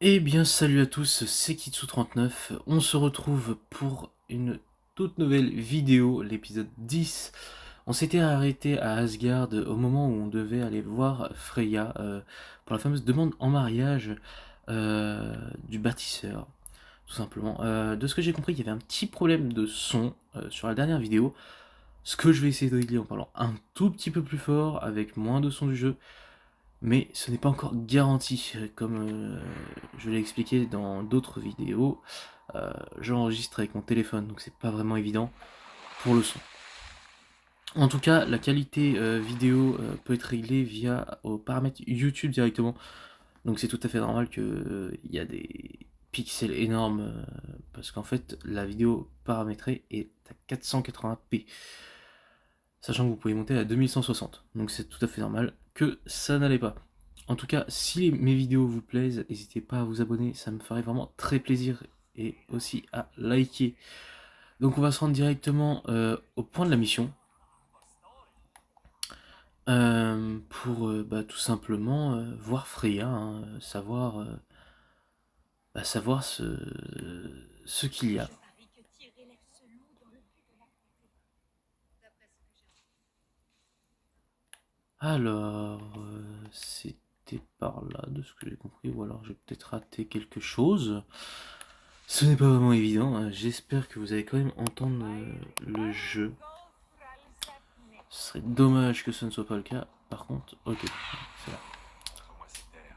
Eh bien salut à tous, c'est Kitsu39, on se retrouve pour une toute nouvelle vidéo, l'épisode 10. On s'était arrêté à Asgard au moment où on devait aller voir Freya pour la fameuse demande en mariage du bâtisseur, tout simplement. De ce que j'ai compris, il y avait un petit problème de son sur la dernière vidéo, ce que je vais essayer de régler en parlant un tout petit peu plus fort, avec moins de son du jeu. Mais ce n'est pas encore garanti, comme je l'ai expliqué dans d'autres vidéos, j'enregistre avec mon téléphone, donc c'est pas vraiment évident pour le son. En tout cas, la qualité vidéo peut être réglée via aux paramètres YouTube directement, donc c'est tout à fait normal qu'il y a des pixels énormes, parce qu'en fait la vidéo paramétrée est à 480p, sachant que vous pouvez monter à 2160, donc c'est tout à fait normal que ça n'allait pas. En tout cas, si mes vidéos vous plaisent, n'hésitez pas à vous abonner, ça me ferait vraiment très plaisir, et aussi à liker. Donc on va se rendre directement au point de la mission, pour tout simplement voir Freya, hein, savoir ce qu'il y a. Alors, c'était par là, de ce que j'ai compris, ou alors j'ai peut-être raté quelque chose. Ce n'est pas vraiment évident, hein. J'espère que vous allez quand même entendre le jeu. Ce serait dommage que ce ne soit pas le cas. Par contre, ok, c'est là.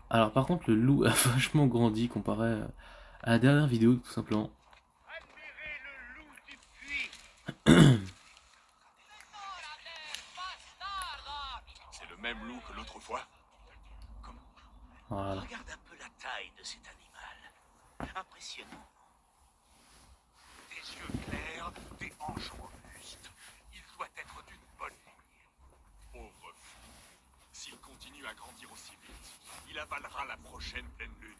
Alors par contre, le loup a vachement grandi comparé à la dernière vidéo, tout simplement. C'est le même loup que l'autre fois. Comment? Voilà. Regarde un peu la taille de cet animal. Impressionnant. Des yeux clairs, des hanches robustes. Il doit être d'une bonne ligne. Pauvre fou. S'il continue à grandir aussi vite, il avalera la prochaine pleine lune.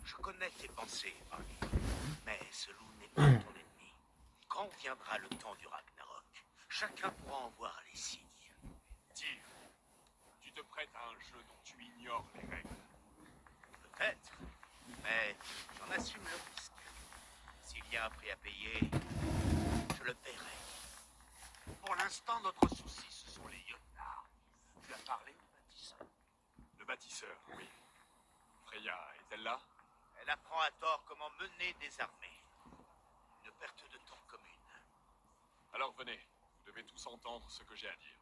Je connais tes pensées, Holly. Mais ce loup n'est pas ton ennemi. Quand viendra le temps du Ragnarok, chacun pourra en voir les signes. Tyr, tu te prêtes à un jeu dont tu ignores les règles. Peut-être. Mais j'en assume le risque. S'il y a un prix à payer, je le paierai. Pour l'instant, notre souci, ce sont les Jötnar. Tu as parlé du bâtisseur. Le bâtisseur, oui. Freya, est-elle là? Elle apprend à tort comment mener des armées. Une perte de temps commune. Alors venez, vous devez tous entendre ce que j'ai à dire.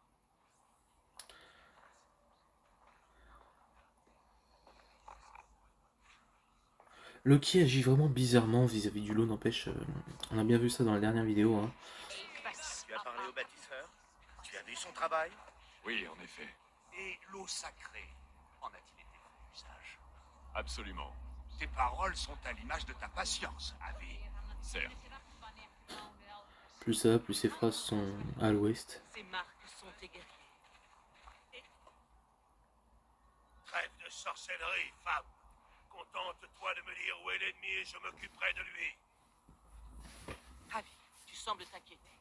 Loki agit vraiment bizarrement vis-à-vis du loup, n'empêche. On a bien vu ça dans la dernière vidéo, hein. Tu as parlé au bâtisseur? Tu as vu son travail? Oui, en effet. Et l'eau sacrée, en a-t-il été fait usage? Absolument. Tes paroles sont à l'image de ta patience, Avi. Certes. Plus ça va, plus ses phrases sont à l'ouest. Ces marques sont égarées. Trêve de sorcellerie, femme. Contente-toi de me dire où est l'ennemi et je m'occuperai de lui. Ravi, tu sembles t'inquiéter.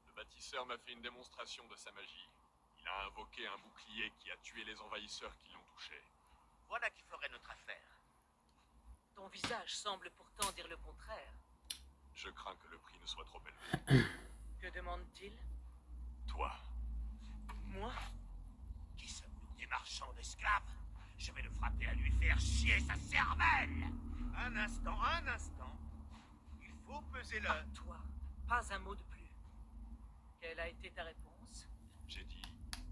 Le bâtisseur m'a fait une démonstration de sa magie. Il a invoqué un bouclier qui a tué les envahisseurs qui l'ont touché. Voilà qui ferait notre affaire. Ton visage semble pourtant dire le contraire. Je crains que le prix ne soit trop élevé. Que demande-t-il? Toi, Moi? Qui sommes-nous, des marchands d'esclaves? Je vais le frapper à lui faire chier sa cervelle. Un instant, un instant. Il faut peser le... Toi, pas un mot de plus. Quelle a été ta réponse? j'ai dit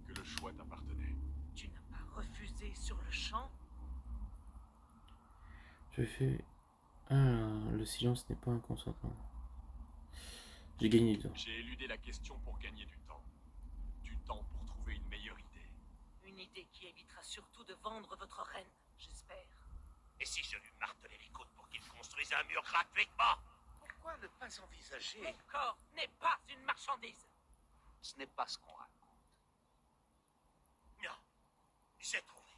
que le choix t'appartenait. Tu n'as pas refusé sur le champ? Je fais. Ah, le silence n'est pas un consentement. J'ai gagné du temps. J'ai éludé la question pour gagner du temps. Du temps pour trouver une meilleure idée. Une idée qui évitera surtout de vendre votre reine, j'espère. Et si je lui martelais les côtes pour qu'il construise un mur gratuitement? Pourquoi ne pas envisager... Mon corps n'est pas une marchandise. Ce n'est pas ce qu'on raconte. Non, j'ai trouvé.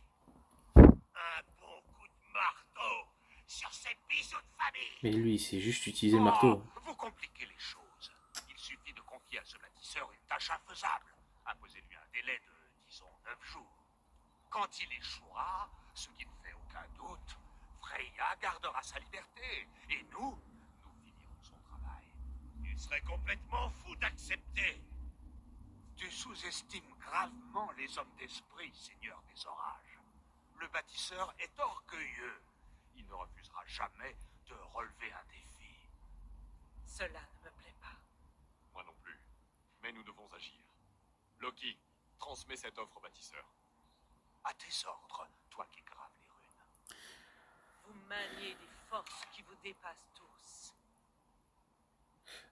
Un bon coup de marteau sur ces bijoux de famille. Mais lui, c'est juste utiliser le marteau. Oh, vous compliquez les choses. Il suffit de confier à ce bâtisseur une tâche infaisable. Imposez-lui un délai de prison 9 jours. Quand il échouera, ce qui ne fait aucun doute, Freya gardera sa liberté. Et nous finirons son travail. Il serait complètement fou d'accepter. Tu sous-estimes gravement les hommes d'esprit, Seigneur des Orages. Le bâtisseur est orgueilleux. Il ne refusera jamais de relever un défi. Cela ne me plaît pas. Moi non plus. Mais nous devons agir. Loki, transmets cette offre au bâtisseur. À tes ordres, toi qui graves les runes. Vous maniez des forces qui vous dépassent tous.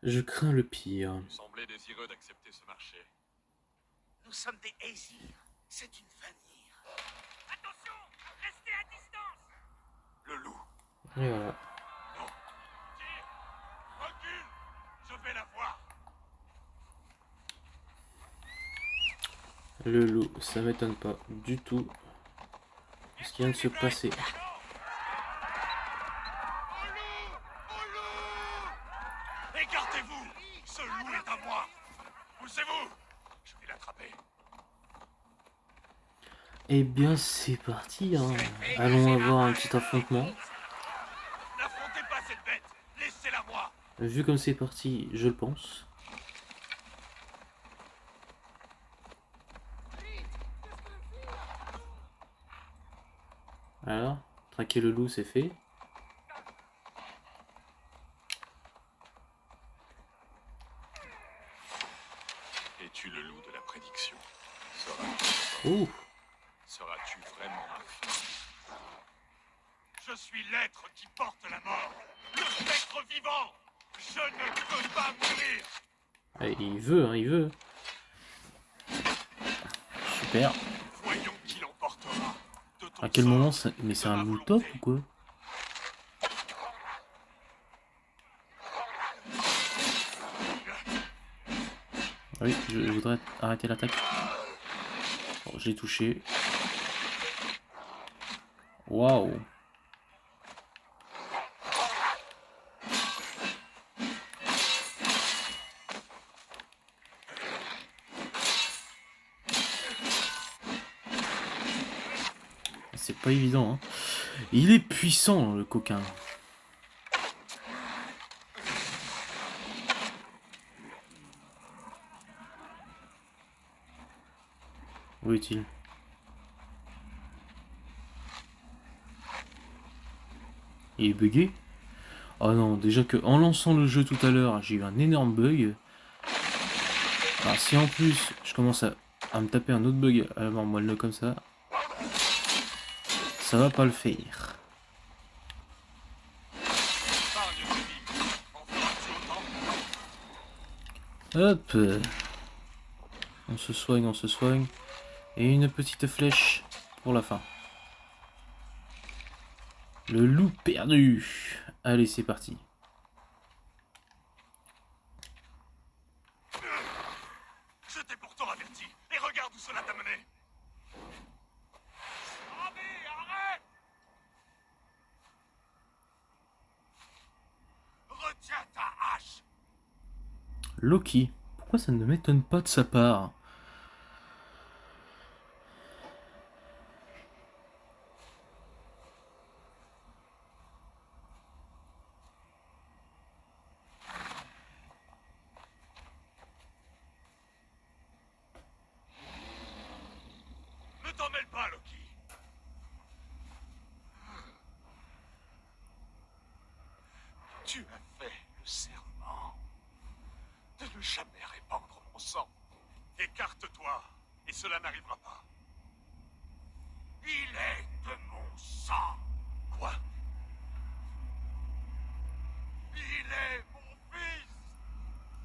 Je crains le pire. Vous semblez désireux d'accepter ce marché. Nous sommes des Aesir. C'est une famille. Attention, restez à distance. Le loup. Et voilà. Non. Tire. Recule. Je vais la voir. Le loup, ça m'étonne pas du tout ce qui vient de se passer. Au loup. Au loup. Écartez-vous. Ce loup est à moi. Poussez-vous. Je vais l'attraper. Eh bien c'est parti, hein. Allons avoir un petit affrontement. N'affrontez pas cette bête. Laissez-la moi. Vu comme c'est parti, je le pense. Alors, traquer le loup, c'est fait. Es-tu le loup de la prédiction? Ouh, Seras-tu vraiment ma fille? Je suis l'être qui porte la mort. Le spectre vivant. Je ne peux pas mourir. allez, il veut, hein, il veut. Super. Voyons qui l'emportera. De ton À quel sort, moment ça... Mais c'est de un ma loup volonté. top ou quoi? Ah oui, je voudrais arrêter l'attaque. Bon, j'ai touché. Waouh. C'est pas évident, hein. Il est puissant, le coquin. Où est-il? Il est bugué? Oh non, déjà que en lançant le jeu tout à l'heure, j'ai eu un énorme bug. Alors si en plus je commence à me taper un autre bug à la mort moelle comme ça va pas le faire. Épargne de vie. En feras-tu autant? Hop. On se soigne, on se soigne. Et une petite flèche pour la fin. Le loup perdu. Allez, c'est parti. Je t'ai pourtant averti. Et regarde où cela t'a mené. Ravi, arrête! Retiens ta hache. Loki. Pourquoi ça ne m'étonne pas de sa part? Ne t'en mêle pas, Loki. Tu as fait le serment de ne jamais répandre mon sang. Écarte-toi, et cela n'arrivera pas. Il est de mon sang. Quoi? Il est mon fils.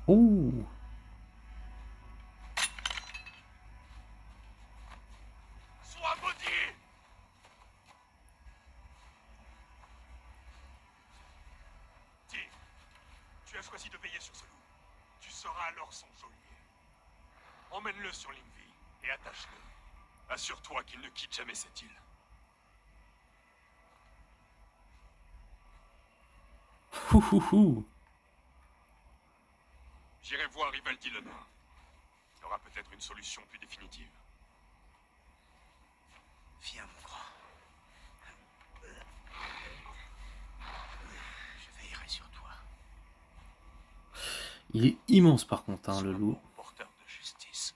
Oh. Sois maudit. Tiens, tu as choisi de veiller sur ce loup. Tu seras alors son geôlier. Emmène-le sur Lingvi et attache-le. Assure-toi qu'il ne quitte jamais cette île. Houhouhou. J'irai voir Ivaldi le nain. Il aura peut-être une solution plus définitive. Il est immense par contre, hein, Sois le loup. bon porteur de justice.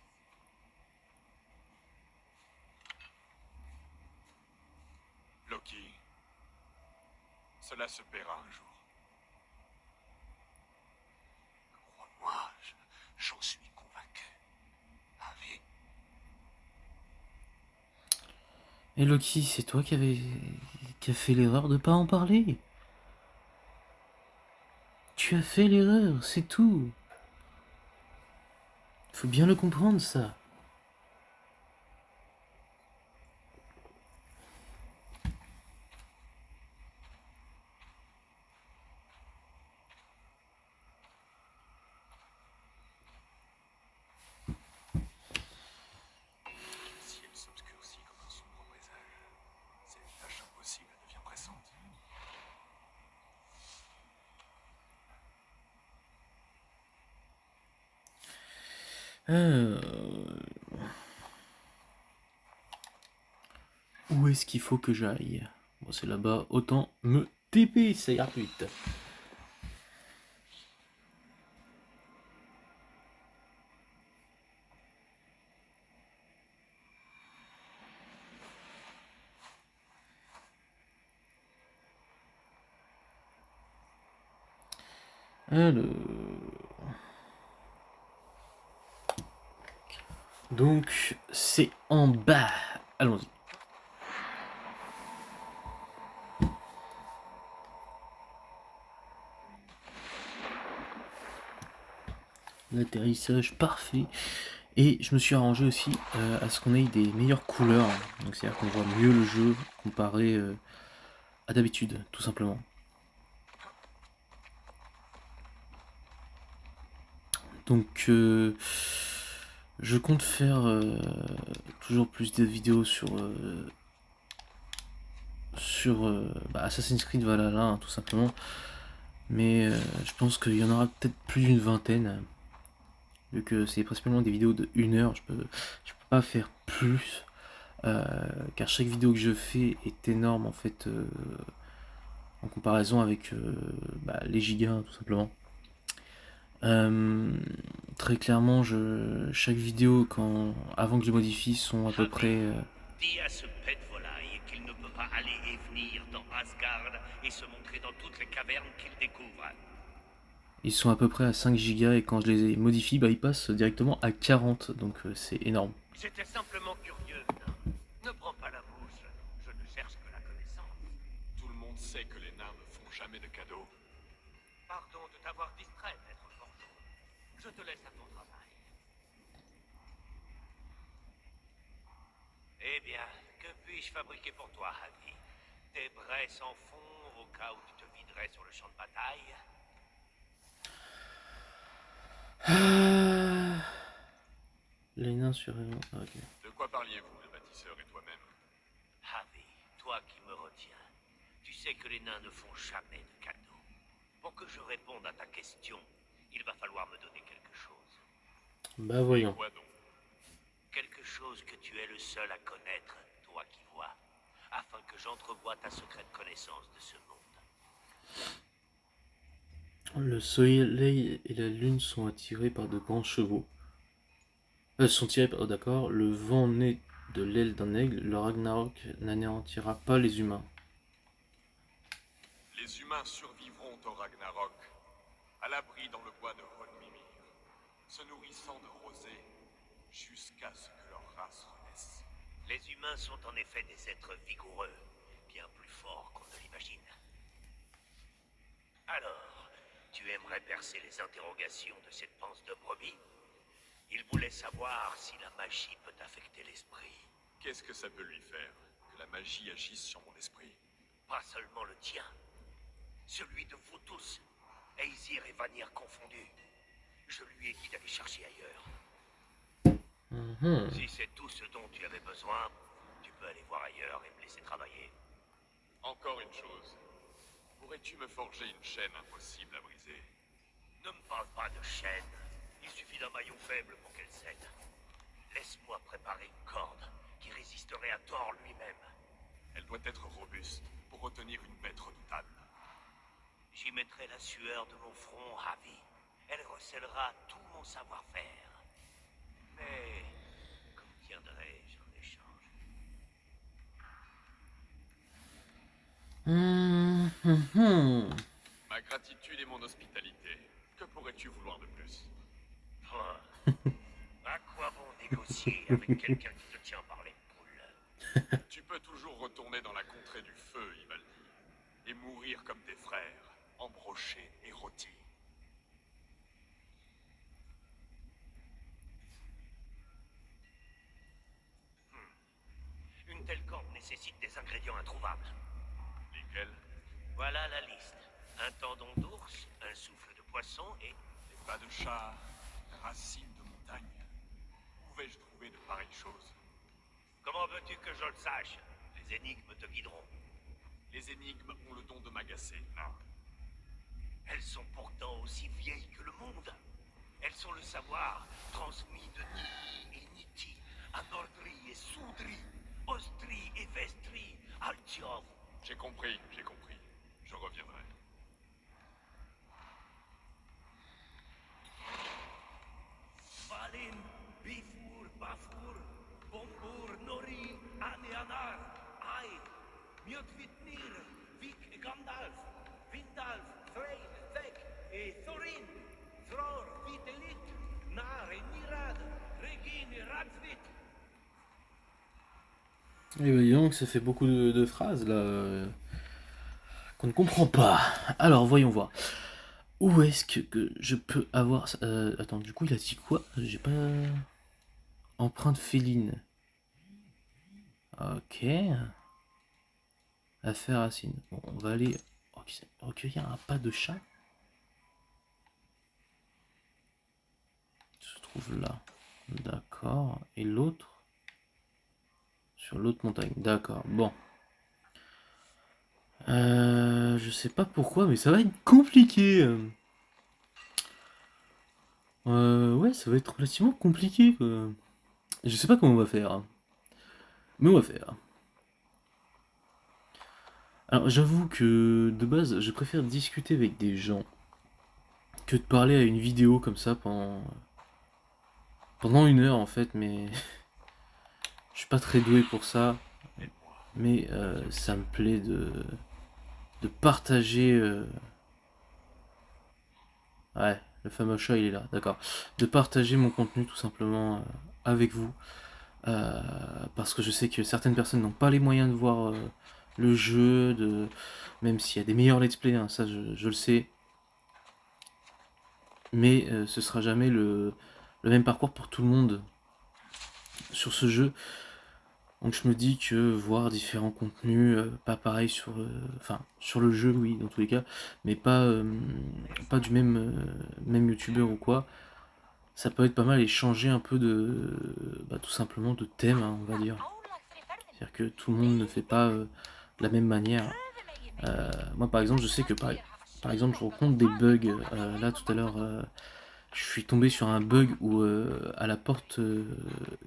Loki, cela se paiera un jour. Crois-moi, j'en suis convaincu. Harvey, Et Loki, c'est toi qui a fait l'erreur de pas en parler. Tu as fait l'erreur, c'est tout. Faut bien le comprendre, ça. le ciel s'obscurcit comme un sombre présage. Cette tâche impossible devient pressante. Euh, Où est-ce qu'il faut que j'aille? Bon, c'est là-bas, autant me TP, ça ira plus vite. Alors... Donc, c'est en bas. Allons-y. L'atterrissage parfait. Et je me suis arrangé aussi à ce qu'on ait des meilleures couleurs. Donc c'est-à-dire qu'on voit mieux le jeu comparé à d'habitude, tout simplement. Donc je compte faire toujours plus de vidéos sur Assassin's Creed Valhalla, hein, tout simplement. Mais je pense qu'il y en aura peut-être plus d'une vingtaine. Vu que c'est principalement des vidéos de 1 heure, je peux pas faire plus. Car chaque vidéo que je fais est énorme en fait en comparaison avec les gigas tout simplement. Très clairement, chaque vidéo avant que je modifie sont à peu près Dis à ce pet de volaille qu'il ne peut pas aller et venir dans Asgard et se montrer dans toutes les cavernes qu'il découvre. ils sont à peu près à 5 gigas et quand je les modifie, ils passent directement à 40, donc c'est énorme. J'étais simplement curieux. Ne prends pas la mouche. Je ne cherche que la connaissance. Tout le monde sait que les nains ne font jamais de cadeaux. Pardon de t'avoir distrait, maître forgeron. Je te laisse à ton travail. Eh bien, que puis-je fabriquer pour toi, Harvey? Des braies sans fond au cas où tu te viderais sur le champ de bataille? Les nains sur... Ah, ok. De quoi parliez-vous, le bâtisseur et toi-même? Harvey, toi qui me retiens, tu sais que les nains ne font jamais de cadeaux. Pour que je réponde à ta question, il va falloir me donner quelque chose. Bah voyons. Quoi donc? Quelque chose que tu es le seul à connaître, toi qui vois, afin que j'entrevoie ta secrète connaissance de ce monde. Le soleil et la lune sont attirés par de grands chevaux. Sont tirés par... Oh, d'accord. Le vent naît de l'aile d'un aigle. Le Ragnarok n'anéantira pas les humains. Les humains survivront au Ragnarok, à l'abri dans le bois de Hrunmimir, se nourrissant de rosée, jusqu'à ce que leur race renaisse. Les humains sont en effet des êtres vigoureux, bien plus forts qu'on ne l'imagine. Alors, tu aimerais percer les interrogations de cette panse de brebis? Il voulait savoir si la magie peut affecter l'esprit. Qu'est-ce que ça peut lui faire, que la magie agisse sur mon esprit? Pas seulement le tien, celui de vous tous, Aesir et Vanir confondus. Je lui ai dit d'aller chercher ailleurs. Si c'est tout ce dont tu avais besoin, tu peux aller voir ailleurs et me laisser travailler. Encore une chose. Pourrais-tu me forger une chaîne impossible à briser? Ne me parle pas de chaîne. Il suffit d'un maillon faible pour qu'elle cède. Laisse-moi préparer une corde qui résisterait à Thor lui-même. Elle doit être robuste pour retenir une bête redoutable. J'y mettrai la sueur de mon front, Harvey. elle recèlera tout mon savoir-faire. Mais qu'obtiendrai-je en échange? Ma gratitude et mon hospitalité. Que pourrais-tu vouloir de plus? Oh, à quoi bon négocier avec quelqu'un qui te tient par l'épaule? Tu peux toujours retourner dans la contrée du feu, Ivaldi, et mourir comme tes frères, embrochés et rôtis. Une telle corde nécessite des ingrédients introuvables. Lesquels? Voilà la liste. Un tendon d'ours, un souffle de poisson et... Les pas de chat, racines de montagne. Où vais-je trouver de pareilles choses? Comment veux-tu que je le sache? Les énigmes te guideront. Les énigmes ont le don de m'agacer. Non. Elles sont pourtant aussi vieilles que le monde. Elles sont le savoir transmis de Niki et Niti, à Nordri et Soudri, Ostri et Vestri, Altiov. J'ai compris, j'ai compris. Je reviendrai. Valin, Bifur, Bafur, Bombur, Nori, Anianar, Ai, Mjötvitnir, Vik et Gandalf, Vindalf, Threin, Thek et Thorin, Thror, Vitelit, Nar et Nirad, Regin et Radvit. Et bah, dis donc, ça fait beaucoup de phrases là qu'on ne comprend pas. Alors, voyons voir. Où est-ce que je peux avoir... attends, du coup, il a dit quoi? J'ai pas... Empreinte féline. Ok. Affaire racine. Bon, on va aller recueillir un pas de chat. Il se trouve là. D'accord. Et l'autre? Sur l'autre montagne. D'accord. Bon. Je sais pas pourquoi, mais ça va être compliqué. Ouais, ça va être relativement compliqué, quoi. Je sais pas comment on va faire. Mais on va faire. Alors, j'avoue que, de base, je préfère discuter avec des gens que de parler à une vidéo comme ça pendant une heure, en fait, mais... Je suis pas très doué pour ça. Mais ça me plaît de partager... Ouais, le fameux chat, il est là, d'accord. De partager mon contenu, tout simplement, avec vous. Parce que je sais que certaines personnes n'ont pas les moyens de voir le jeu, même s'il y a des meilleurs let's play, hein, ça je le sais. Mais ce sera jamais le même parcours pour tout le monde sur ce jeu. Donc je me dis que voir différents contenus, pas pareil sur le jeu, oui, dans tous les cas, mais pas du même youtubeur ou quoi. Ça peut être pas mal et changer un peu tout simplement de thème, hein, on va dire. C'est-à-dire que tout le monde ne fait pas de la même manière. Moi par exemple, je sais que par exemple je rencontre des bugs. Là tout à l'heure, je suis tombé sur un bug où à la porte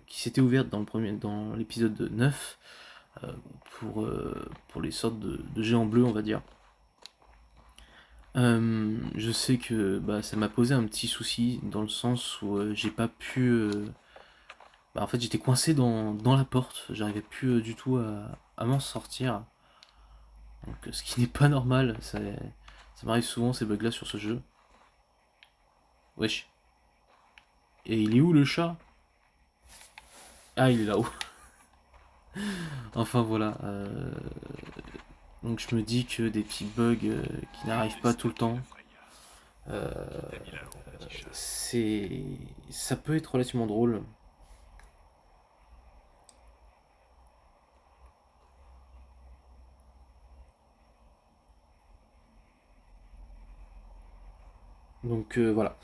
qui s'était ouverte dans l'épisode 9 pour les sortes de géants bleus, on va dire. Je sais que ça m'a posé un petit souci dans le sens où j'ai pas pu... en fait j'étais coincé dans la porte, j'arrivais plus du tout à m'en sortir. Donc ce qui n'est pas normal, ça m'arrive souvent ces bugs là sur ce jeu. Wesh. Et il est où le chat? Ah, il est là-haut. Enfin voilà. Donc je me dis que des petits bugs qui n'arrivent pas tout le temps, ça peut être relativement drôle. Donc voilà.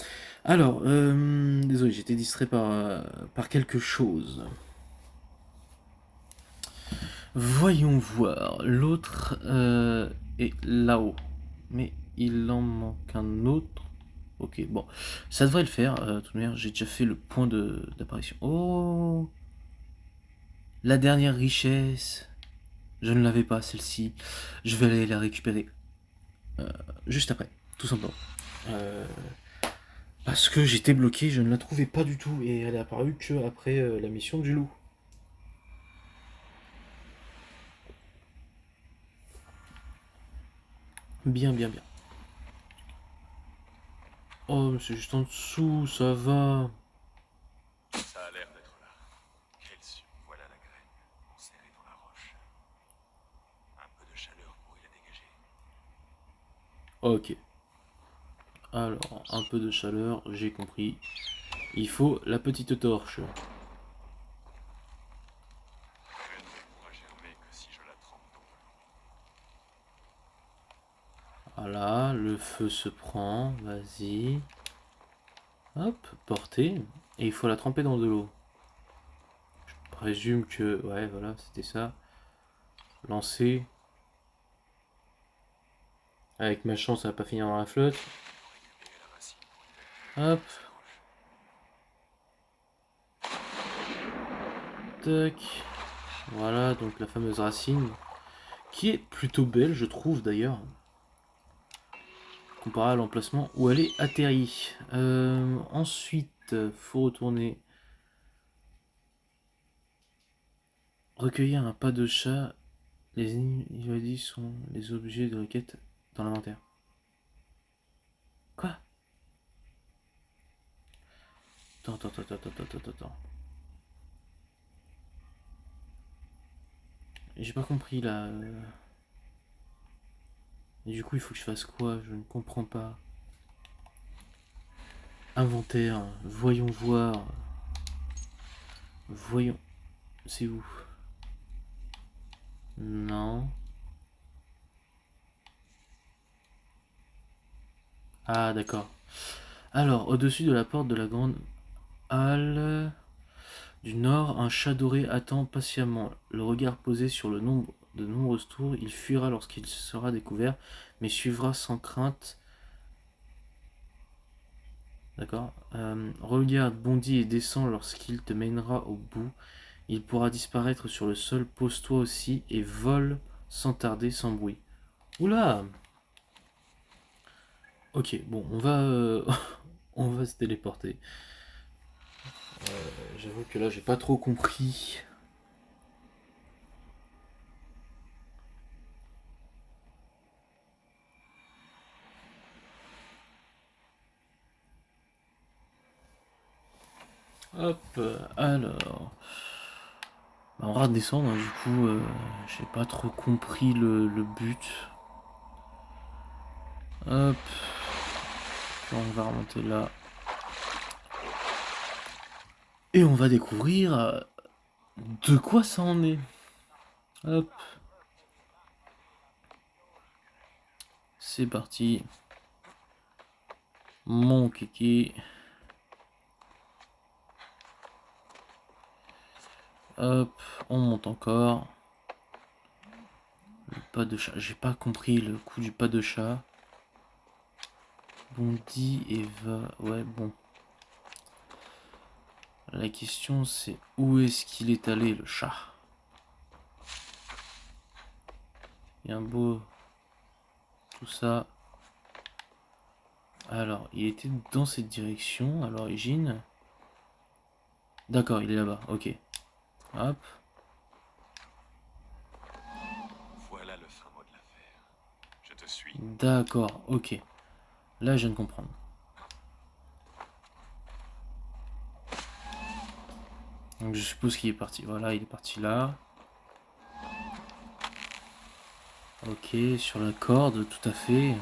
Alors, désolé, j'étais distrait par quelque chose. Voyons voir. L'autre est là-haut. Mais il en manque un autre. Ok, bon. Ça devrait le faire. De toute manière, j'ai déjà fait le point d'apparition. Oh! La dernière richesse. Je ne l'avais pas, celle-ci. Je vais aller la récupérer. Juste après, tout simplement. Parce que j'étais bloqué, je ne la trouvais pas du tout. Et elle est apparue que après la mission du loup. Bien, bien, bien. Oh, mais c'est juste en dessous, ça va. Ça a l'air d'être là. Quel su. Voilà la graine, enserrée dans la roche. Un peu de chaleur pourrait la dégager. Ok. Alors, un peu de chaleur, j'ai compris. Il faut la petite torche. Elle ne pourra germer que si je la trempe dans de l'eau. Voilà, le feu se prend, vas-y. Hop, portée. Et il faut la tremper dans de l'eau. Je présume que... Ouais, voilà, c'était ça. Lancer. Avec ma chance, ça va pas finir dans la flotte. Récupérer la racine pour lui mettre Hop, dans sa roche. tac. Voilà, donc la fameuse racine. Qui est plutôt belle, je trouve d'ailleurs. Comparé à l'emplacement où elle est atterrie. Ensuite, faut retourner. Recueillir un pas de chat. Les invalidés sont les objets de requête dans l'inventaire. Quoi? Attends. J'ai pas compris là. Et du coup, il faut que je fasse quoi? Je ne comprends pas. Inventaire. Voyons voir. Voyons. C'est où? Non. Ah, d'accord. Alors, au-dessus de la porte de la grande halle du nord, un chat doré attend patiemment. Le regard posé sur le nombre de nombreuses tours, il fuira lorsqu'il sera découvert, mais suivra sans crainte. D'accord. Regarde, bondit et descend lorsqu'il te mènera au bout. Il pourra disparaître sur le sol. Pose-toi aussi et vole sans tarder, sans bruit. Oula! Ok, bon, on va, on va se téléporter. J'avoue que là, j'ai pas trop compris. Hop, alors. Bah, on va redescendre, hein, du coup, j'ai pas trop compris le but. Hop. Puis on va remonter là. Et on va découvrir de quoi ça en est. Hop. C'est parti. Mon kiki. Hop, on monte encore. Le pas de chat. J'ai pas compris le coup du pas de chat. Bondit et va. Ouais, bon. La question c'est où est-ce qu'il est allé le chat? Bien beau. Tout ça. Alors, il était dans cette direction à l'origine. D'accord, il est là-bas. Ok. Hop. Voilà le fin mot de l'affaire. Je te suis. D'accord, ok. Là, je viens de comprendre. Donc, je suppose qu'il est parti. Voilà, il est parti là. Ok, sur la corde, tout à fait.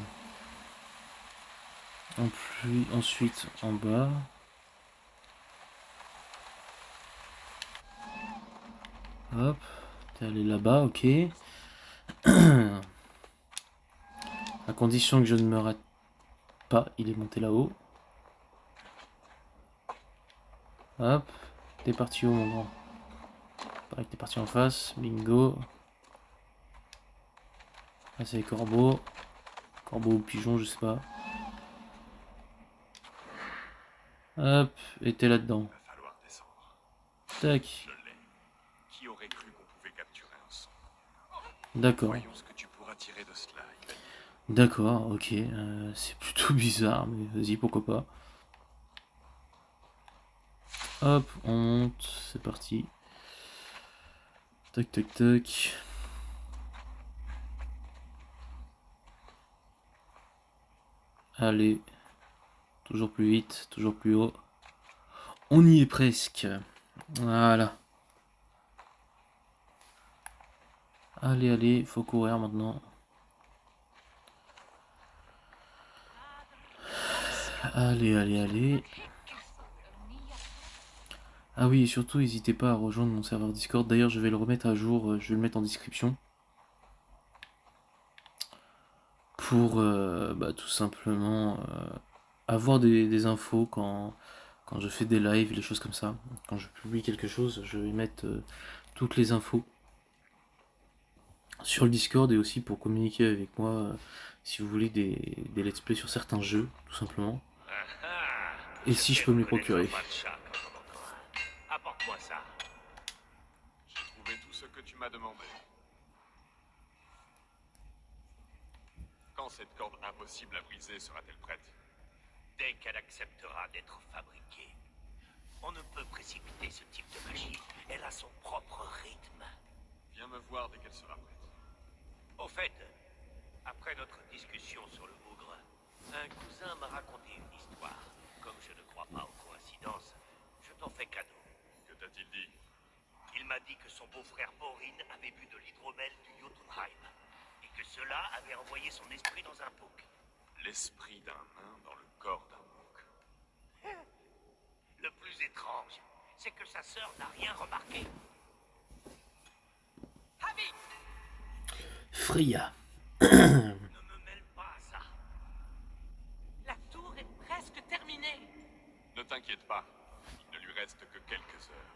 Ensuite, en bas. Hop. T'es allé là-bas, ok. À condition que je ne me rate pas, il est monté là-haut. Hop. T'es parti où, mon grand? Pareil que t'es parti en face. Bingo. Là, c'est les corbeaux. Corbeau ou pigeon, je sais pas. Hop. Et t'es là-dedans. Il va falloir descendre. Tac. Je l'ai. Qui aurait cru qu'on pouvait capturer un son? D'accord. Voyons ce que tu pourras tirer de cela, Ivan. D'accord, ok. C'est plutôt bizarre, mais vas-y, pourquoi pas. Hop, on monte, c'est parti. Tac, tac, tac. Allez. Toujours plus vite, toujours plus haut. On y est presque. Voilà. Allez, allez, faut courir maintenant. Allez, allez, allez. Ah oui, et surtout, n'hésitez pas à rejoindre mon serveur Discord. D'ailleurs, je vais le remettre à jour, je vais le mettre en description. Pour tout simplement avoir des infos quand je fais des lives, les choses comme ça. Quand je publie quelque chose, je vais mettre toutes les infos sur le Discord et aussi pour communiquer avec moi si vous voulez des let's play sur certains jeux, tout simplement. Et si je peux me les procurer. Apporte-moi ça. J'ai trouvé tout ce que tu m'as demandé. Quand cette corde impossible à briser sera-t-elle prête? Dès qu'elle acceptera d'être fabriquée. On ne peut précipiter ce type de magie. Elle a son propre rythme. Viens me voir dès qu'elle sera prête. Au fait, après notre discussion sur le bougre, un cousin m'a raconté une histoire. Comme je ne crois pas aux coïncidences, je t'en fais cadeau. Que t'a-t-il dit? Il m'a dit que son beau-frère Borin avait bu de l'hydromel du Jotunheim, et que cela avait envoyé son esprit dans un bouc. L'esprit d'un nain dans le corps d'un bouc. Le plus étrange, c'est que sa sœur n'a rien remarqué. Javi, Freya. ne me mêle pas à ça. La tour est presque terminée. Ne t'inquiète pas, il ne lui reste que quelques heures.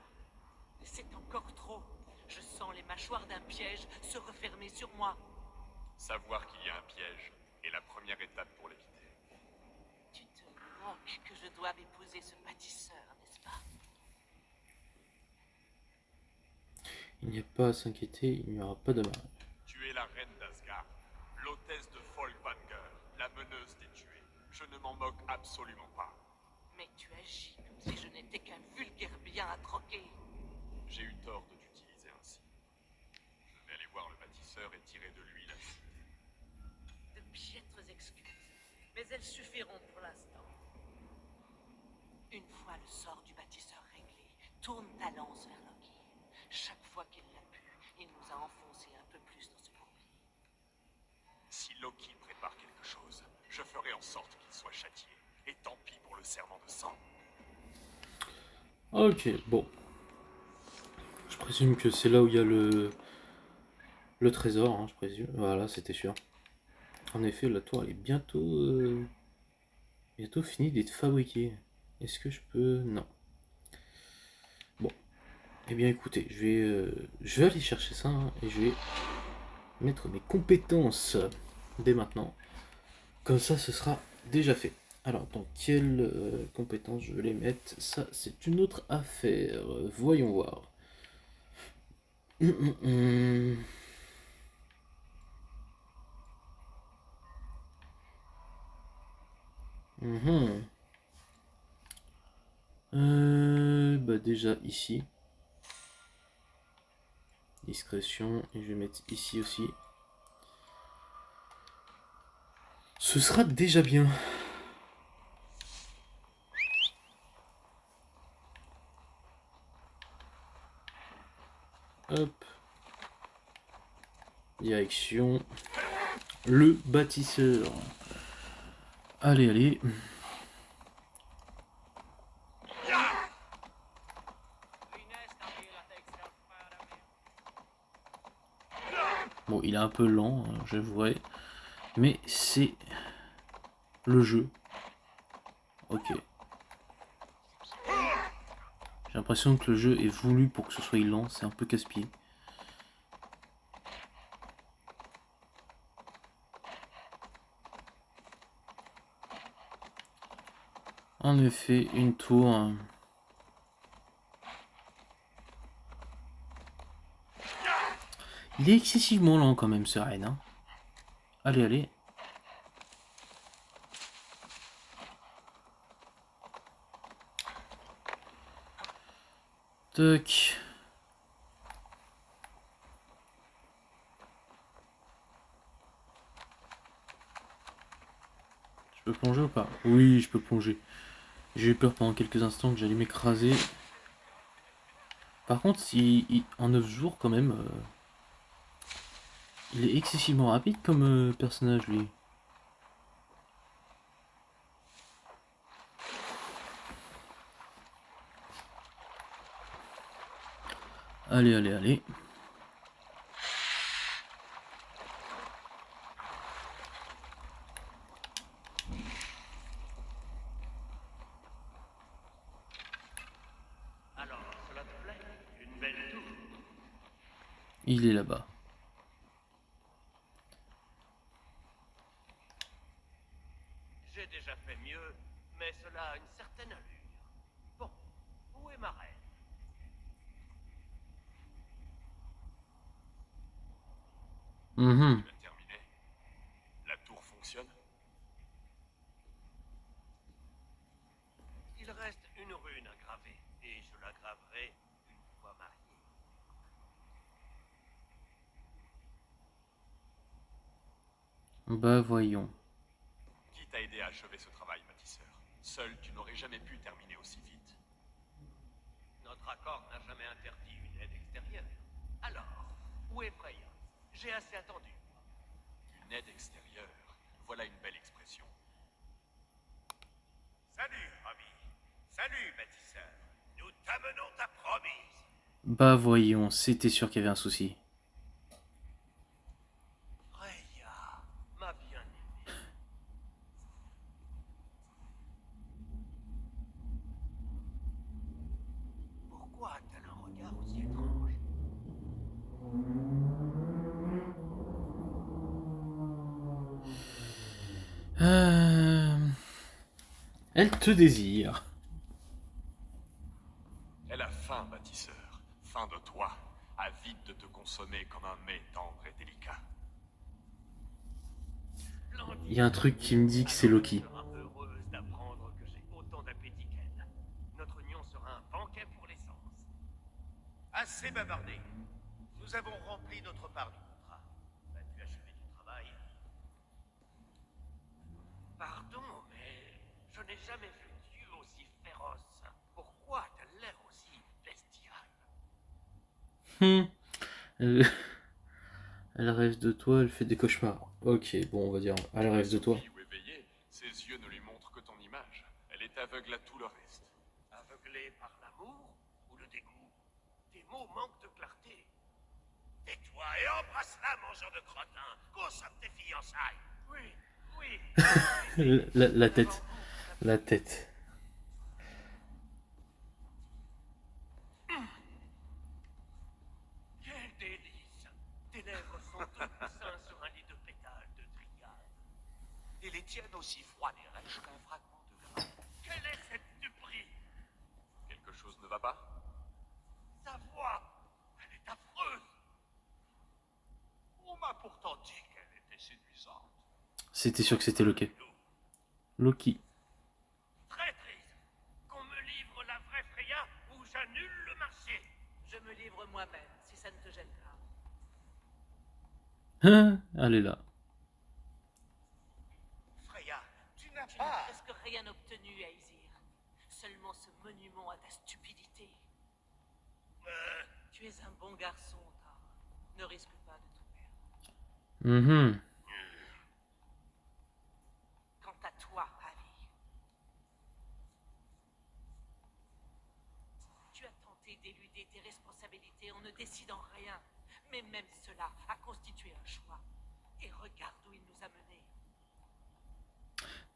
C'est encore trop. Je sens les mâchoires d'un piège se refermer sur moi. Savoir qu'il y a un piège est la première étape pour l'éviter. Tu te moques que je doive épouser ce bâtisseur, n'est-ce pas? Il n'y a pas à s'inquiéter, il n'y aura pas de mal. Tu es la reine d'Asgard, l'hôtesse de Folkvanger, la meneuse des tués. Je ne m'en moque absolument pas. Mais tu agis comme si je n'étais qu'un vulgaire bien à troquer. J'ai eu tort de t'utiliser ainsi. Je vais aller voir le bâtisseur et tirer de lui la suite. De piètres excuses, mais elles suffiront pour l'instant. Une fois le sort du bâtisseur réglé, tourne ta lance vers Loki. Chaque fois qu'il l'a pu, il nous a enfoncé un peu plus dans ce bourbier. Si Loki prépare quelque chose, je ferai en sorte qu'il soit châtié. Et tant pis pour le serment de sang. Ok, bon. Je présume que c'est là où il y a le trésor, hein, je présume. Voilà, c'était sûr. En effet, la tour elle est bientôt finie d'être fabriquée. Est-ce que je peux... Non. Bon. Eh bien écoutez, je vais aller chercher ça hein, et je vais mettre mes compétences dès maintenant. Comme ça, ce sera déjà fait. Alors, dans quelles compétences je vais les mettre? Ça, c'est une autre affaire. Voyons voir. Mhm. Déjà ici. Discrétion. Et je vais mettre ici aussi. Ce sera déjà bien. Hop. Direction. Le bâtisseur. Allez, allez. Bon, il est un peu lent, j'avouerai. Mais c'est le jeu. Ok. J'ai l'impression que le jeu est voulu pour que ce soit lent, c'est un peu casse-pied. En effet, une tour. Il est excessivement lent quand même ce raid. Hein. Allez, allez. Toc. Je peux plonger ou pas? Oui, je peux plonger. J'ai eu peur pendant quelques instants que j'allais m'écraser. Par contre, en 9 jours, quand même, il est excessivement rapide comme personnage, lui. Allez, allez, allez. Alors, cela te plaît? Une belle tour. Il est là-bas. J'ai déjà fait mieux, mais cela a une certaine allure. Bon, où est ma reine? Mhm. Tu l'as terminé? La tour fonctionne? Il reste une rune à graver, et je la graverai une fois mariée. Bah voyons. Qui t'a aidé à achever ce travail, bâtisseur? Seul, tu n'aurais jamais pu terminer aussi vite. Notre accord n'a jamais interdit une aide extérieure. Alors, où est Freya? J'ai assez attendu. Une aide extérieure. Voilà une belle expression. Salut, ami. Salut, bâtisseur. Nous t'amenons ta promise. Bah voyons, c'était sûr qu'il y avait un souci. Freya, ma bien-aimée. Pourquoi a-t-elle un regard aussi étrange? Elle te désire. Elle a faim, bâtisseur. Faim de toi. Avide de te consommer comme un mets tendre et délicat. Il y a un truc qui me dit que c'est Loki. Elle sera heureuse d'apprendre que j'ai autant d'appétit qu'elle. Notre union sera un banquet pour les sens. Assez bavardé. Nous avons rempli notre part du contrat. Vas-tu achever du travail? Pardon, mais je n'ai jamais vu Dieu aussi féroce. Pourquoi a-t-elle l'air aussi bestiale? Elle... elle rêve de toi, elle fait des cauchemars. Ok, bon, on va dire, elle rêve de toi. Assoupi ou éveillée, ses yeux ne lui montrent que ton image. Elle est aveugle à tout le reste. Aveuglée par l'amour ou le dégoût? Tes mots manquent de clarté. Tais-toi et embrasse-la, mangeur de crottin. Consomme tes fiançailles. Oui, oui. La tête. La tête. Quel délice! Tes lèvres sont au sein sur un lit de pétales de dryade. Et les tiennes aussi froides et rêches qu'un fragment de grain. Quelle est cette duperie? Quelque chose ne va pas? Sa voix, elle est affreuse. On m'a pourtant dit qu'elle était séduisante. C'était sûr que c'était Loki. Loki. Traîtrise! Qu'on me livre la vraie Freya ou j'annule le marché. Je me livre moi-même, si ça ne te gêne pas. Elle est là. Freya, tu n'as Tu n'as pas... presque rien obtenu, Aesir. Seulement ce monument à ta stupidité. Tu es un bon garçon, Thor. Ne risque pas de tout perdre. Mhm. Quant à toi, Avi, tu as tenté d'éluder tes responsabilités en ne décidant rien. Mais même cela a constitué un choix. Et regarde où il nous a menés.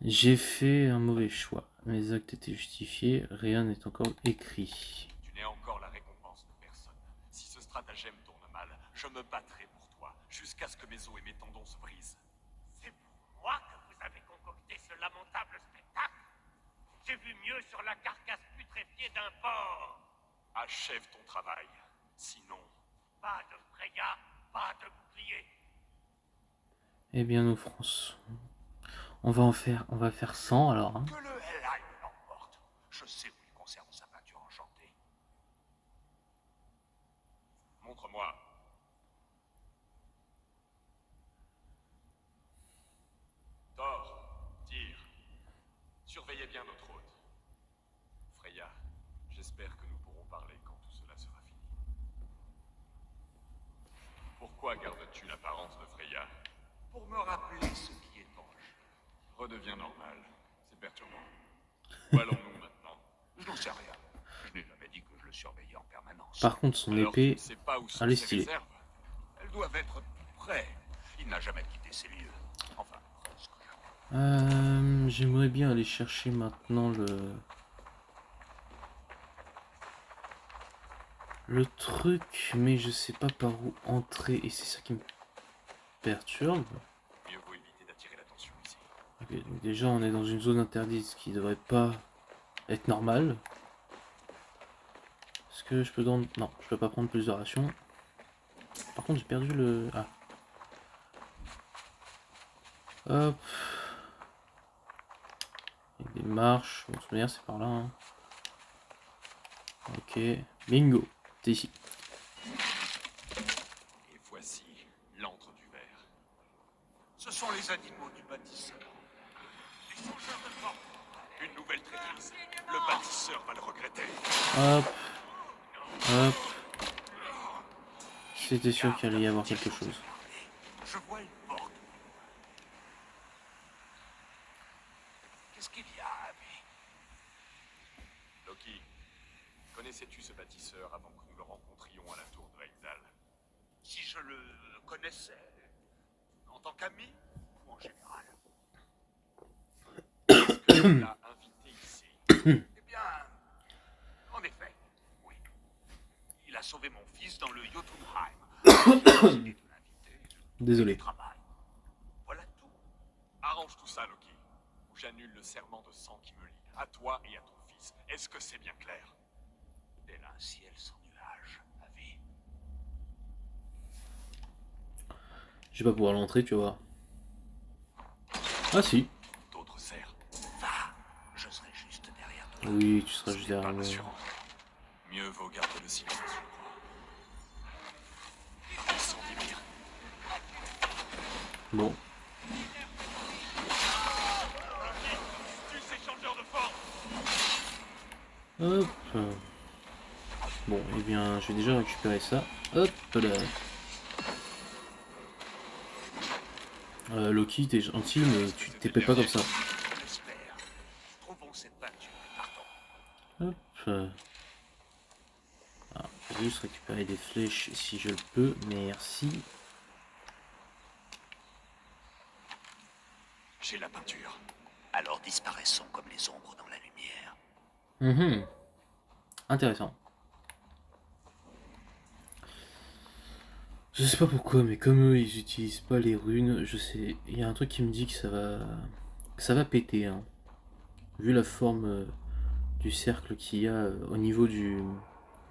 J'ai fait un mauvais choix. Mes actes étaient justifiés, rien n'est encore écrit. Tu n'es encore la récompense de personne. Si ce stratagème tourne mal, je me battrai pour toi, jusqu'à ce que mes os et mes tendons se brisent. C'est pour moi que vous avez concocté ce lamentable spectacle. J'ai vu mieux sur la carcasse putréfiée d'un porc. Achève ton travail. Sinon, Pas de Freya, pas de bouclier. Eh bien, nous, France. On va faire 100 alors. Hein. Que le Helheim l'emporte. Je sais où il conserve sa peinture enchantée. Montre-moi. Thor, Tyr, surveillez bien notre hôte. Freya, j'espère que nous pourrons parler quand tout cela sera fini. Pourquoi gardes-tu l'apparence de Freya? Pour me rappeler ce qui est en jeu. Redeviens normal. C'est perturbant. Où allons-nous maintenant? Je n'en sais rien. Je n'ai jamais dit que je le surveillais en permanence. Par contre, son Alors, tu épée, ne sais pas où sont elle est ses stylée. réserves? Elles doivent être prêtes. Il n'a jamais quitté ces lieux. Enfin, presque. J'aimerais bien aller chercher maintenant le truc, mais je sais pas par où entrer et c'est ça qui me perturbe. Mieux vaut éviter d'attirer l'attention ici. Ok, donc déjà on est dans une zone interdite, ce qui devrait pas être normal. Est-ce que je peux prendre... Non, je peux pas prendre plus de rations. Par contre j'ai perdu le... Ah. Hop. Il y a des marches, bon, de toute manière c'est par là. Hein. Ok, bingo, c'est ici. Et voici l'antre du verre. Ce sont les animaux du bâtisseur. Les changeurs de forme. Une nouvelle traîtrise. Le bâtisseur va le regretter. Hop. Hop. C'était sûr qu'il allait y avoir quelque chose. Je vois une porte. Qu'est-ce qu'il y a, Abby? Loki, connaissais-tu ce bâtisseur avant que nous le rencontrions à la tour de Heimdall? Si je le connaissais, en tant qu'ami ou en général? Tu l'as invité ici. Eh bien, en effet, oui. Il a sauvé mon fils dans le Jotunheim. J'ai décidé de l'inviter. Désolé. Il travaille. Voilà tout. Arrange tout ça, Loki. Ou j'annule le serment de sang qui me lie à toi et à ton fils. Est-ce que c'est bien clair? Tel un ciel sans nuages, Abby. Je vais pas pouvoir l'entrer, tu vas voir. Ah si. D'autres cerfs. Va, je serai juste derrière toi. Oui, tu seras Ce juste n'est derrière pas moi. rassurant. Mieux vaut garder le silence, je crois. Ils sont d'Ymir. Bon. Tue ces changeurs de forme. Hop. Bon, eh bien, je vais déjà récupérer ça. Hop là. Loki, t'es gentil, mais tu t'épelles pas comme ça. J'espère. Trouvons cette peinture et partons. Hop. Ah, je vais juste récupérer des flèches si je le peux. Merci. J'ai la peinture. Alors disparaissons comme les ombres dans la lumière. Mhm. Intéressant. Je sais pas pourquoi, mais comme eux ils utilisent pas les runes, je sais, il y a un truc qui me dit que ça va péter, hein. Vu la forme du cercle qu'il y a au niveau de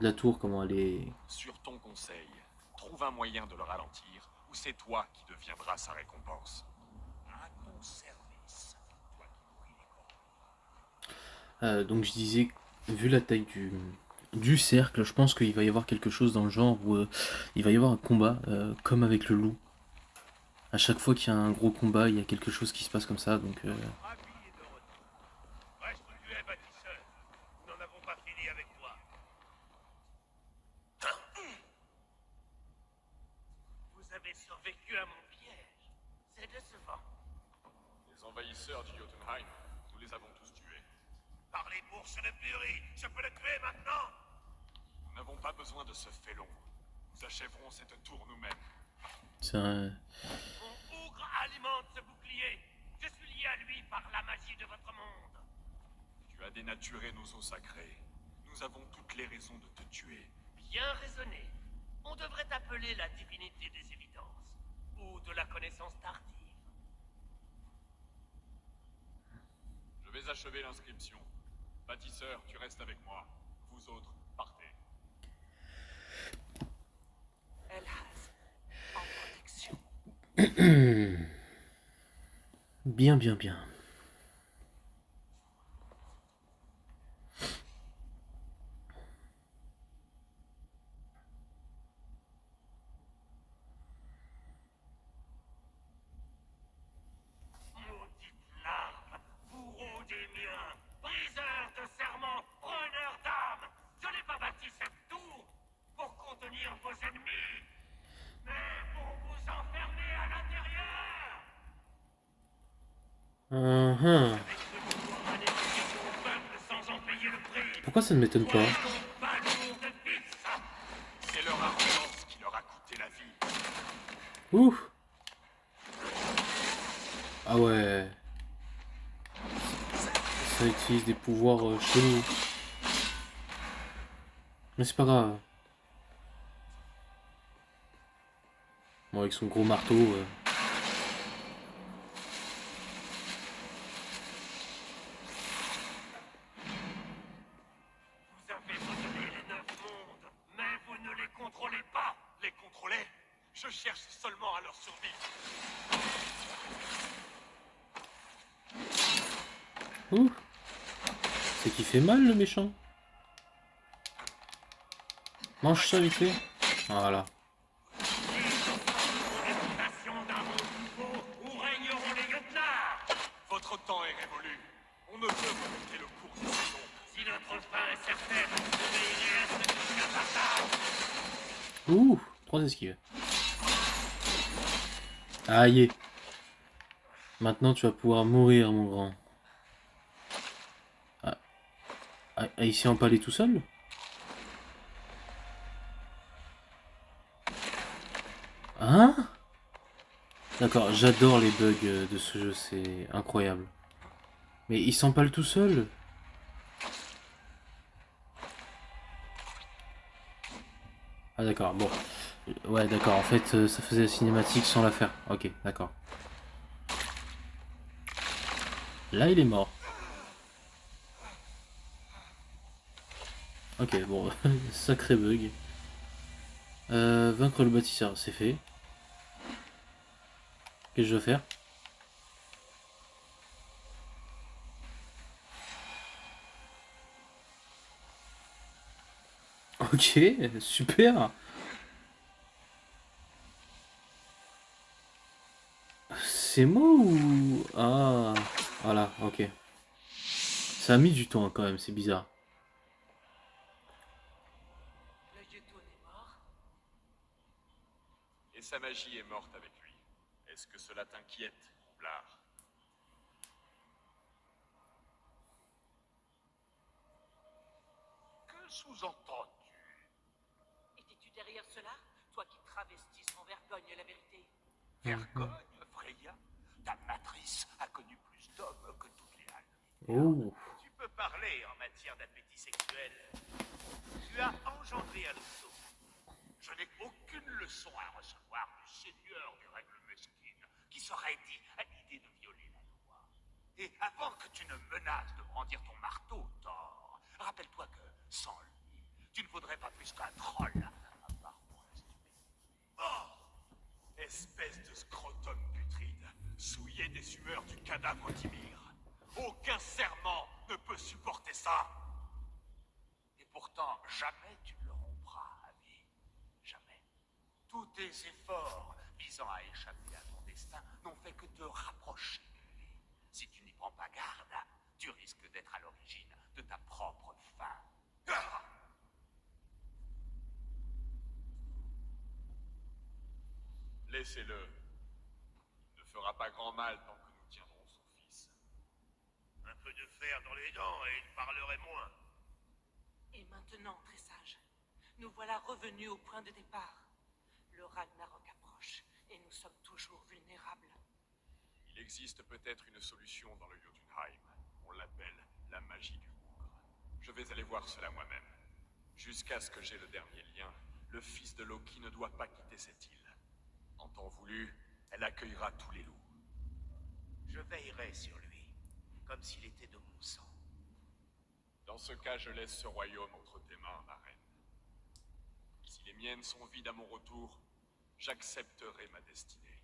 la tour, comment elle est. Sur ton conseil, trouve un moyen de le ralentir, ou c'est toi qui deviendras sa récompense. À ton service. Toi qui nourris les corps. Donc je disais, vu la taille du cercle, je pense qu'il va y avoir quelque chose dans le genre où il va y avoir un combat comme avec le loup. À chaque fois qu'il y a un gros combat, il y a quelque chose qui se passe comme ça, donc Abby est de retour. Reste muet, bâtisseur. Nous n'en avons pas fini avec toi. Vous avez survécu à mon piège. C'est décevant. Les envahisseurs du Jotunheim, nous les avons tous tués. Par les bourses de Fury, je peux le tuer maintenant. Nous n'avons pas besoin de ce félon. Nous achèverons cette tour nous-mêmes. c'est un... Mon bougre alimente ce bouclier. Je suis lié à lui par la magie de votre monde. Tu as dénaturé nos eaux sacrées. Nous avons toutes les raisons de te tuer. Bien raisonné. On devrait appeler la divinité des évidences. Ou de la connaissance tardive. Je vais achever l'inscription. Bâtisseur, tu restes avec moi. Vous autres, partez. Elhaz, en protection. Bien, bien, bien. Mhm. Pourquoi ça ne m'étonne pas? C'est leur arrogance qui leur a coûté la vie. Ouh. Ah ouais. Ça utilise des pouvoirs chelous. Mais c'est pas grave. Bon, avec son gros marteau. Vous avez possédé les 9 mondes, mais vous ne les contrôlez pas. Les contrôler? Je cherche seulement à leur survivre. Ouh. C'est qui fait mal le méchant. Mange ça vite fait. Voilà. Où régneront les Yotnars? Votre temps est révolu. On ne peut remonter le cours des saisons. Si notre fin est certaine, vous veillerez à ce que jusqu'à partage. Ouh. 3 esquives. Aïe. Maintenant tu vas pouvoir mourir mon grand. Ah, il s'est empalé tout seul? Hein? D'accord, j'adore les bugs de ce jeu, c'est incroyable. Mais il s'empale tout seul? Ah d'accord, bon. Ouais d'accord, en fait ça faisait la cinématique sans la faire. Ok, d'accord. Là il est mort. Ok, bon, sacré bug. Vaincre le bâtisseur, c'est fait. Qu'est-ce que je dois faire? Ok, super. C'est moi ou... Ah, voilà, ok. Ça a mis du temps quand même, c'est bizarre. Le Jotun est mort. Et sa magie est morte avec lui. Est-ce que cela t'inquiète, Roublard? Que sous-entends-tu? Étais-tu derrière cela? Toi qui travestis sans vergogne la vérité. Vergogne, Freya? Ta matrice a connu plus d'hommes que toutes les Halles. Oh. Tu peux parler en matière d'appétit sexuel. Tu as engendré un oiseau. Je n'ai aucune leçon à recevoir du seigneur du règle mesquine qui serait dit à l'idée de violer la loi. Et avant que tu ne menaces de brandir ton marteau, Thor, rappelle-toi que sans lui, tu ne vaudrais pas plus qu'un troll, à part pour le stupéfier. Oh! Espèce de scrotum putride, souillé des sueurs du cadavre d'Ymir. Aucun serment ne peut supporter ça. Et pourtant, jamais tu ne le rompras à vie. Jamais. Tous tes efforts visant à échapper à ton destin n'ont fait que te rapprocher de lui. Si tu n'y prends pas garde, tu risques d'être à l'origine de ta propre fin. Ah! Laissez-le. Il ne fera pas grand mal tant que nous tiendrons son fils. Un peu de fer dans les dents et il parlerait moins. Et maintenant, très sage, nous voilà revenus au point de départ. Le Ragnarok approche et nous sommes toujours vulnérables. Il existe peut-être une solution dans le Jotunheim. On l'appelle la magie du bougre. Je vais aller voir cela moi-même. Jusqu'à ce que j'aie le dernier lien, le fils de Loki ne doit pas quitter cette île. En temps voulu, elle accueillera tous les loups. Je veillerai sur lui, comme s'il était de mon sang. Dans ce cas, je laisse ce royaume entre tes mains, ma reine. Si les miennes sont vides à mon retour, j'accepterai ma destinée.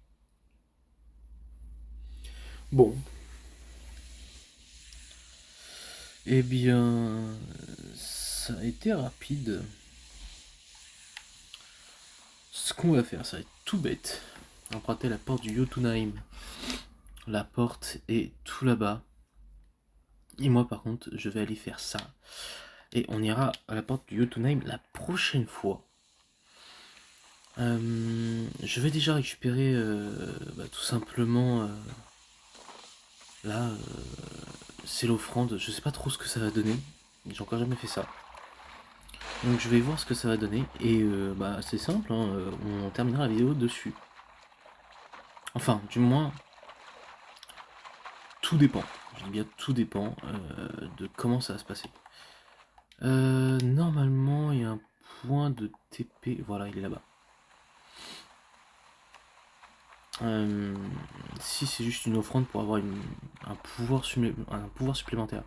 Bon. Eh bien, ça a été rapide. Ce qu'on va faire, ça va être tout bête. Emprunter la porte du Jotunheim. La porte est tout là-bas. Et moi, par contre, je vais aller faire ça. Et on ira à la porte du Jotunheim la prochaine fois. Je vais déjà récupérer tout simplement Là, c'est l'offrande. Je sais pas trop ce que ça va donner. J'ai encore jamais fait ça. Donc je vais voir ce que ça va donner. Et bah c'est simple, hein, on terminera la vidéo dessus. Enfin, du moins, tout dépend. Je dis bien tout dépend de comment ça va se passer. Normalement, il y a un point de TP. Voilà, il est là-bas. Si c'est juste une offrande pour avoir un pouvoir supplémentaire,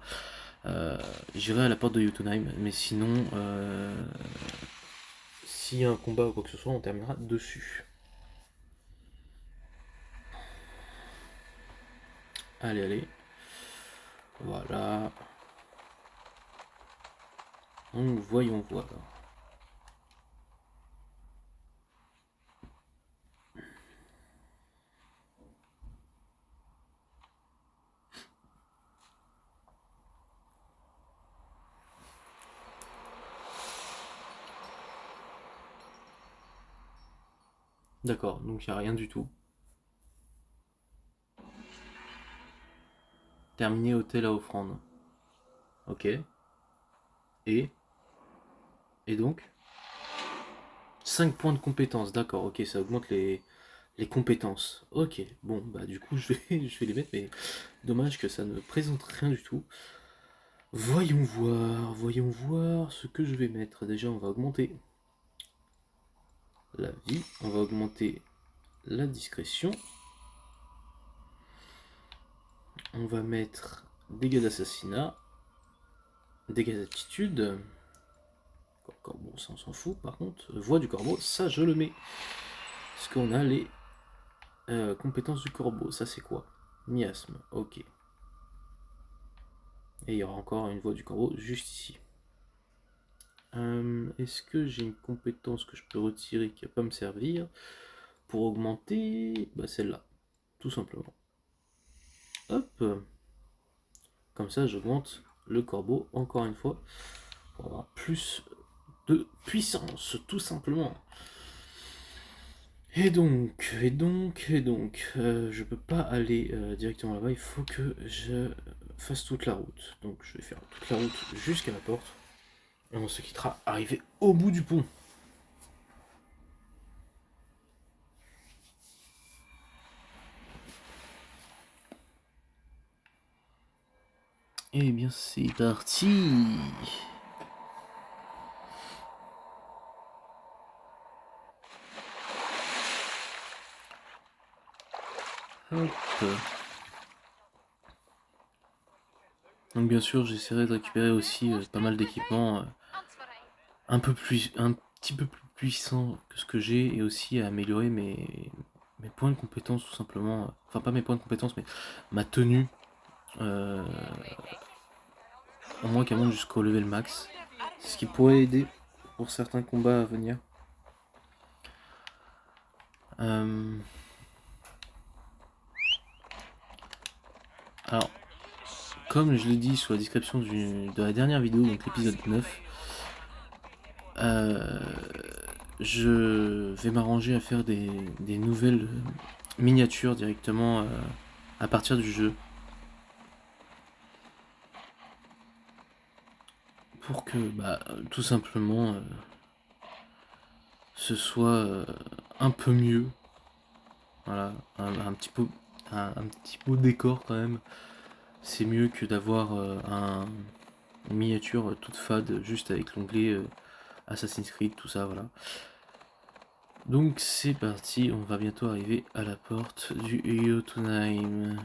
j'irai à la porte de Jotunheim, mais sinon, s'il y a un combat ou quoi que ce soit, on terminera dessus. Allez, allez. Voilà. Donc, voyons voir. D'accord, donc il n'y a rien du tout. Terminé hôtel à offrande. Ok. Et donc 5 points de compétences, d'accord, ok, ça augmente les compétences. Ok, bon, bah du coup je vais les mettre, mais dommage que ça ne présente rien du tout. Voyons voir ce que je vais mettre. Déjà, on va augmenter la vie, on va augmenter la discrétion. On va mettre dégâts d'assassinat, dégâts d'attitude. Corbeau, ça on s'en fout. Par contre, voix du corbeau, ça je le mets. Parce qu'on a les compétences du corbeau. Ça c'est quoi? Miasme, ok. Et il y aura encore une voix du corbeau juste ici. Est-ce que j'ai une compétence que je peux retirer qui va pas me servir pour augmenter celle-là, tout simplement. Hop. Comme ça, j'augmente le corbeau encore une fois pour avoir plus de puissance, tout simplement. Et donc, je peux pas aller directement là-bas, il faut que je fasse toute la route. Donc je vais faire toute la route jusqu'à la porte. Et on se quittera arrivé au bout du pont. Eh bien c'est parti. Hop. Donc bien sûr j'essaierai de récupérer aussi pas mal d'équipements un petit peu plus puissants que ce que j'ai, et aussi à améliorer mes points de compétence tout simplement. Enfin pas mes points de compétence mais ma tenue. Au moins qu'elle monte jusqu'au level max. C'est ce qui pourrait aider pour certains combats à venir. Alors, comme je l'ai dit sur la description de la dernière vidéo, donc l'épisode 9, je vais m'arranger à faire des nouvelles miniatures directement à partir du jeu. Pour que, tout simplement, ce soit un peu mieux. Voilà, un petit peu décor quand même. C'est mieux que d'avoir une miniature toute fade juste avec l'onglet Assassin's Creed, tout ça, voilà. Donc c'est parti, on va bientôt arriver à la porte du Jotunheim.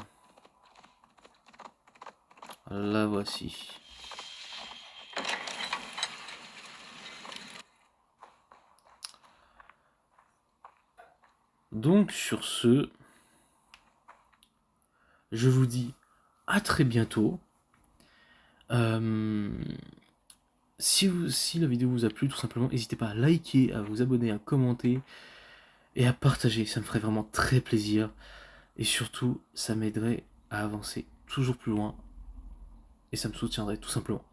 La voici. Donc sur ce, je vous dis à très bientôt. Si la vidéo vous a plu, tout simplement, n'hésitez pas à liker, à vous abonner, à commenter et à partager. Ça me ferait vraiment très plaisir. Et surtout, ça m'aiderait à avancer toujours plus loin. Et ça me soutiendrait tout simplement.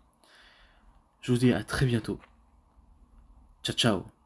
Je vous dis à très bientôt. Ciao, ciao.